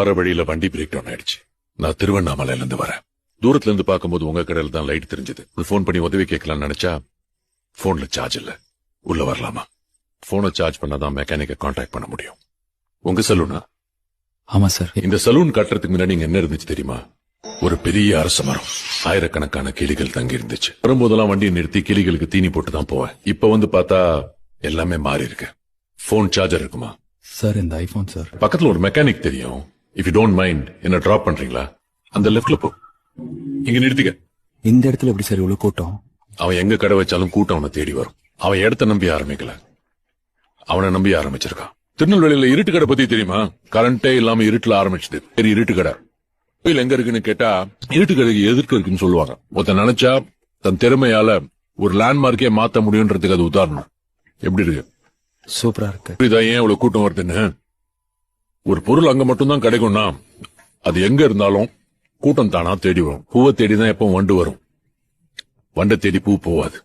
வர வழியில வண்டி பிரேக் டவுன் ஆயிடுச்சு. நான் திருவண்ணாமலையில இருந்து வரேன். தூரத்துல இருந்து பார்க்கும்போது உங்க கடையில தான் லைட் தெரிஞ்சது. போன் பண்ணி உதவி கேட்கலாம்னு நினைச்சா போன்ல சார்ஜ் இல்ல. உள்ள வரலாமா? போனை சார்ஜ் பண்ணாதான் மெக்கானிக்க கான்டாக்ட் பண்ண முடியும். உங்க சலூனா? ஆமா சார். இந்த சலூன் கட்டுறதுக்கு முன்னாடி இங்க என்ன இருந்துச்சு தெரியுமா? ஒரு பெரிய அரச மரம், ஆயிரக்கணக்கான கிளிகள் தங்கி இருந்துச்சு. வரும்போதெல்லாம் வண்டியை நிறுத்தி கிளிகளுக்கு தீனி போட்டு தான் போவேன். இப்ப வந்து பார்த்தா எல்லாமே மாறி இருக்கு. போன் சார்ஜர் இருக்குமா சார்? இந்த ஐபோன் சார். பக்கத்துல ஒரு மெக்கானிக் தெரியும். இஃப் யூ டோன்ட் மைண்ட் என்ன டிராப் பண்றீங்களா? அந்த லெஃப்ட்ல போ. இங்க நிறுத்திக்க. இந்த இடத்துல எப்படி சார் இவ்வளவு கூட்டம்? அவன் எங்க கடை வச்சாலும் கூட்டம் அவனை தேடி வரும். அவன் இடத்த நம்பி ஆரம்பிக்கல, அவனை நம்பி ஆரம்பிச்சிருக்கான். திருநெல்வேலியில இருட்டு கடை பத்தி தெரியுமா? கரண்டே இல்லாம இருட்டுல ஆரம்பிச்சது. சரி, இருட்டு கடை கோயில் எங்க இருக்குன்னு கேட்டா இருட்டு கடைக்கு எதிர்க்க இருக்குன்னு சொல்லுவாங்க. ஒருத்தன் நினைச்சா தன் திறமையால ஒரு லேண்ட்மார்க்கே மாத்த முடியும்ன்றதுக்கு அது உதாரணம். எப்படி இருக்கு? சூப்பரா இருக்கு. இதான் ஏன் இவ்வளவு கூட்டம் வருதுன்னு. ஒரு பொருள் அங்க மட்டும்தான் கிடைக்கும்னா அது எங்க இருந்தாலும் கூட்டம் தானா தேடி வரும். பூவை தேடிதான் எப்பவும் வண்டு வரும், வண்டை தேடி பூ போவாது.